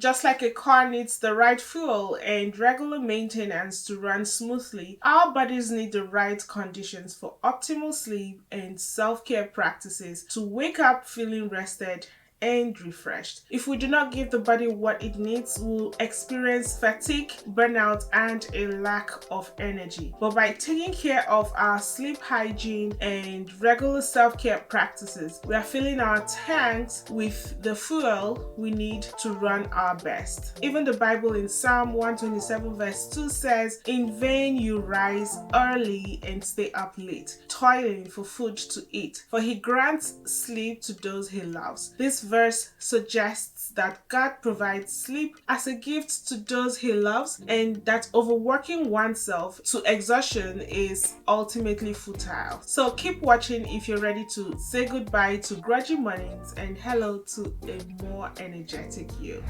Just like a car needs the right fuel and regular maintenance to run smoothly, our bodies need the right conditions for optimal sleep and self-care practices to wake up feeling rested and refreshed. If we do not give the body what it needs, we'll experience fatigue, burnout, and a lack of energy. But by taking care of our sleep hygiene and regular self-care practices, we are filling our tanks with the fuel we need to run our best. Even the Bible in Psalm 127 verse 2 says, "In vain you rise early and stay up late, toiling for food to eat, for he grants sleep to those he loves." This verse suggests that God provides sleep as a gift to those he loves, and that overworking oneself to exhaustion is ultimately futile. So keep watching if you're ready to say goodbye to grudgy mornings and hello to a more energetic you.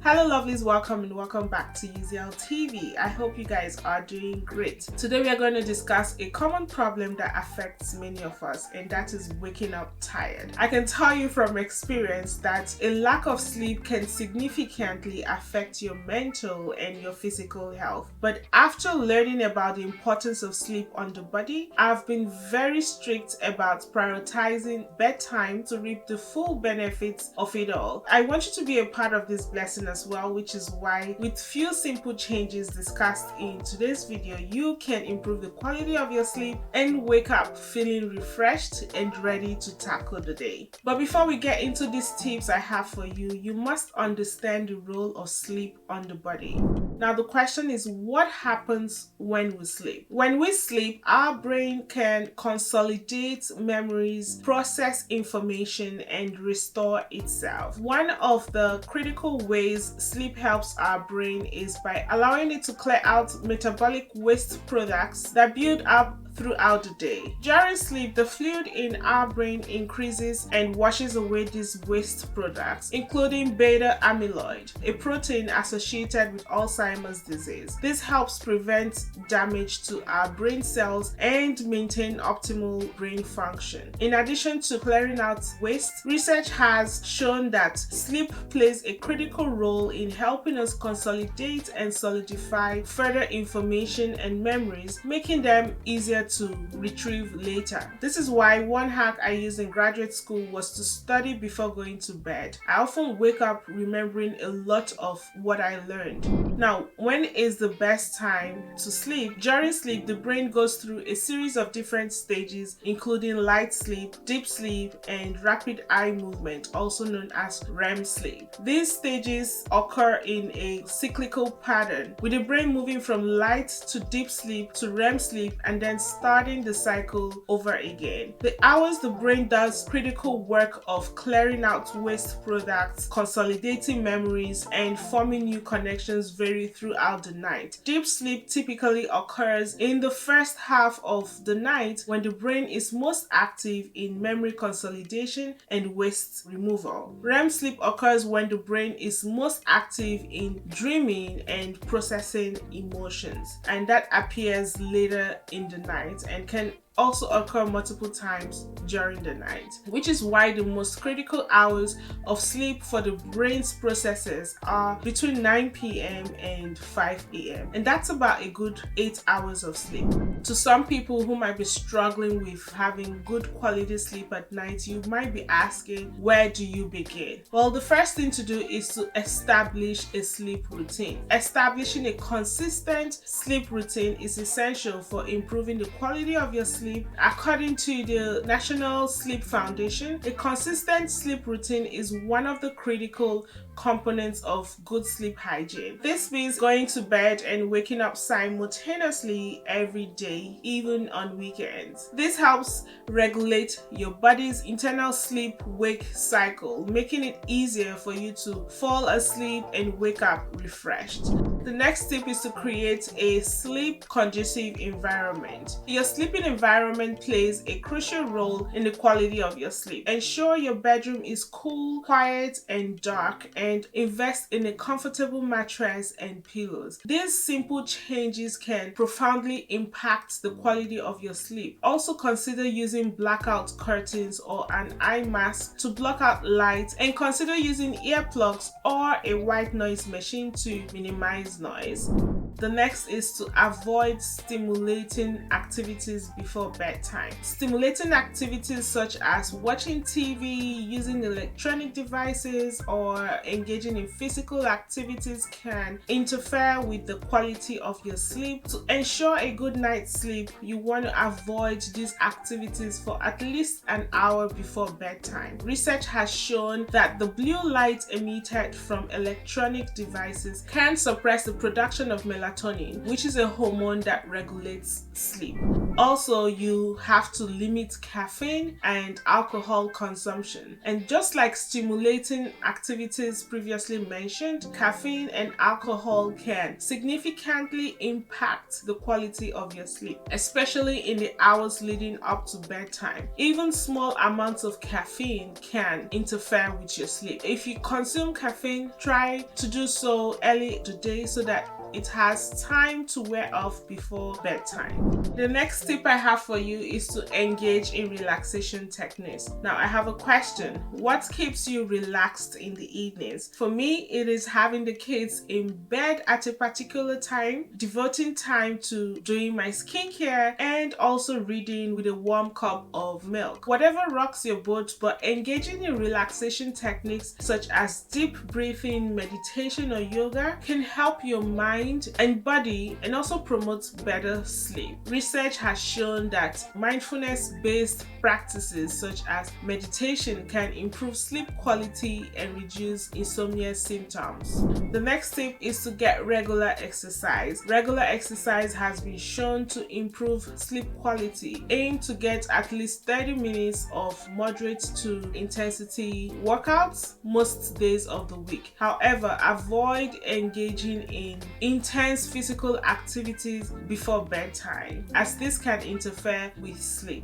Hello lovelies, welcome and welcome back to UZL TV. I hope you guys are doing great. Today we are going to discuss a common problem that affects many of us, and that is waking up tired. I can tell you from experience that a lack of sleep can significantly affect your mental and your physical health. But after learning about the importance of sleep on the body, I've been very strict about prioritizing bedtime to reap the full benefits of it all. I want you to be a part of this blessing as well, which is why with few simple changes discussed in today's video, you can improve the quality of your sleep and wake up feeling refreshed and ready to tackle the day. But before we get into these tips I have for you, you must understand the role of sleep on the body. Now the question is, what happens when we sleep? When we sleep, our brain can consolidate memories, process information, and restore itself. One of the critical ways sleep helps our brain is by allowing it to clear out metabolic waste products that build up throughout the day. During sleep, the fluid in our brain increases and washes away these waste products, including beta amyloid, a protein associated with Alzheimer's disease. This helps prevent damage to our brain cells and maintain optimal brain function. In addition to clearing out waste, research has shown that sleep plays a critical role in helping us consolidate and solidify further information and memories, making them easier to retrieve later. This is why one hack I used in graduate school was to study before going to bed. I often wake up remembering a lot of what I learned. Now, when is the best time to sleep? During sleep, the brain goes through a series of different stages, including light sleep, deep sleep, and rapid eye movement, also known as REM sleep. These stages occur in a cyclical pattern, with the brain moving from light to deep sleep to REM sleep and then starting the cycle over again. The hours the brain does critical work of clearing out waste products, consolidating memories, and forming new connections vary throughout the night. Deep sleep typically occurs in the first half of the night when the brain is most active in memory consolidation and waste removal. REM sleep occurs when the brain is most active in dreaming and processing emotions, and that appears later in the night and can also occur multiple times during the night, which is why the most critical hours of sleep for the brain's processes are between 9 p.m. and 5 a.m. and that's about a good 8 hours of sleep. To some people who might be struggling with having good quality sleep at night, you might be asking, where do you begin? Well, the first thing to do is to establish a sleep routine. Establishing a consistent sleep routine is essential for improving the quality of your sleep. According to the National Sleep Foundation, a consistent sleep routine is one of the critical components of good sleep hygiene. This means going to bed and waking up simultaneously every day, even on weekends. This helps regulate your body's internal sleep-wake cycle, making it easier for you to fall asleep and wake up refreshed. The next tip is to create a sleep conducive environment. Your sleeping environment plays a crucial role in the quality of your sleep. Ensure your bedroom is cool, quiet, and dark, and invest in a comfortable mattress and pillows. These simple changes can profoundly impact the quality of your sleep. Also consider using blackout curtains or an eye mask to block out light, and consider using earplugs or a white noise machine to minimize noise. The next is to avoid stimulating activities before bedtime. Stimulating activities such as watching TV, using electronic devices, or engaging in physical activities can interfere with the quality of your sleep. To ensure a good night's sleep, you want to avoid these activities for at least an hour before bedtime. Research has shown that the blue light emitted from electronic devices can suppress the production of melatonin, which is a hormone that regulates sleep. Also, you have to limit caffeine and alcohol consumption. And just like stimulating activities previously mentioned, caffeine and alcohol can significantly impact the quality of your sleep, especially in the hours leading up to bedtime. Even small amounts of caffeine can interfere with your sleep. If you consume caffeine, try to do so early today so that it has time to wear off before bedtime. The next tip I have for you is to engage in relaxation techniques. Now, I have a question. What keeps you relaxed in the evenings? For me, it is having the kids in bed at a particular time, devoting time to doing my skincare, and also reading with a warm cup of milk. Whatever rocks your boat, but engaging in relaxation techniques such as deep breathing, meditation, or yoga can help your mind and body and also promotes better sleep. Research has shown that mindfulness-based practices such as meditation can improve sleep quality and reduce insomnia symptoms. The next tip is to get regular exercise. Regular exercise has been shown to improve sleep quality. Aim to get at least 30 minutes of moderate to intensity workouts most days of the week. However, avoid engaging in intense physical activities before bedtime, as this can interfere with sleep.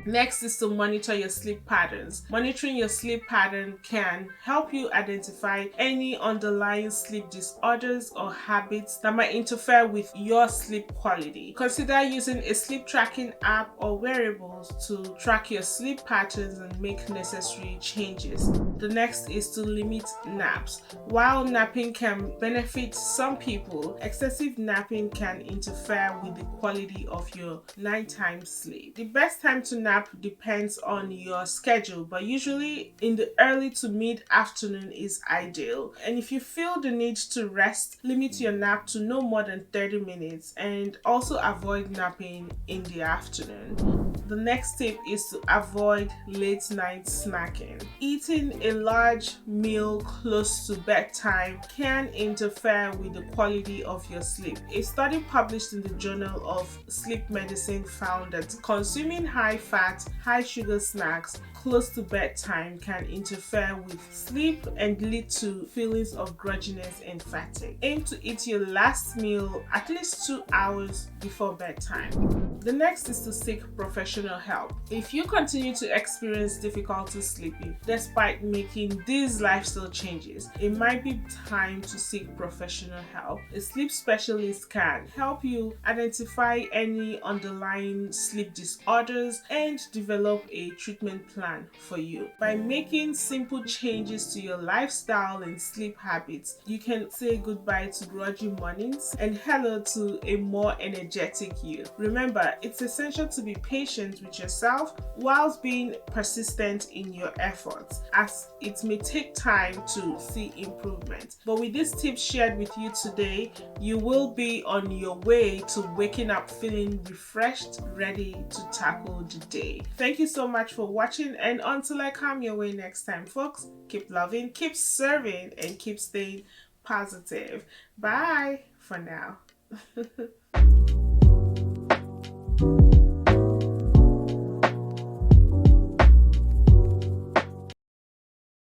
Next is to monitor your sleep patterns. Monitoring your sleep pattern can help you identify any underlying sleep disorders or habits that might interfere with your sleep quality. Consider using a sleep tracking app or wearables to track your sleep patterns and make necessary changes. The next is to limit naps. While napping can benefit some people, excessive napping can interfere with the quality of your nighttime sleep. The best time to nap depends on your schedule, but usually in the early to mid-afternoon is ideal. And if you feel the need to rest, limit your nap to no more than 30 minutes and also avoid napping in the afternoon. The next tip is to avoid late night snacking. Eating a large meal close to bedtime can interfere with the quality of your sleep. A study published in the Journal of Sleep Medicine found that consuming high-fat, high-sugar snacks close to bedtime can interfere with sleep and lead to feelings of grogginess and fatigue. Aim to eat your last meal at least 2 hours before bedtime. The next is to seek professional help. If you continue to experience difficulty sleeping despite making these lifestyle changes, it might be time to seek professional help. A sleep specialist can help you identify any underlying sleep disorders and develop a treatment plan for you. By making simple changes to your lifestyle and sleep habits, you can say goodbye to groggy mornings and hello to a more energetic you. Remember, it's essential to be patient with yourself whilst being persistent in your efforts, as it may take time to see improvement. But with these tips shared with you today, you will be on your way to waking up feeling refreshed, ready to tackle the day. Thank you so much for watching, and until I come your way next time, folks, keep loving, keep serving, and keep staying positive. Bye for now.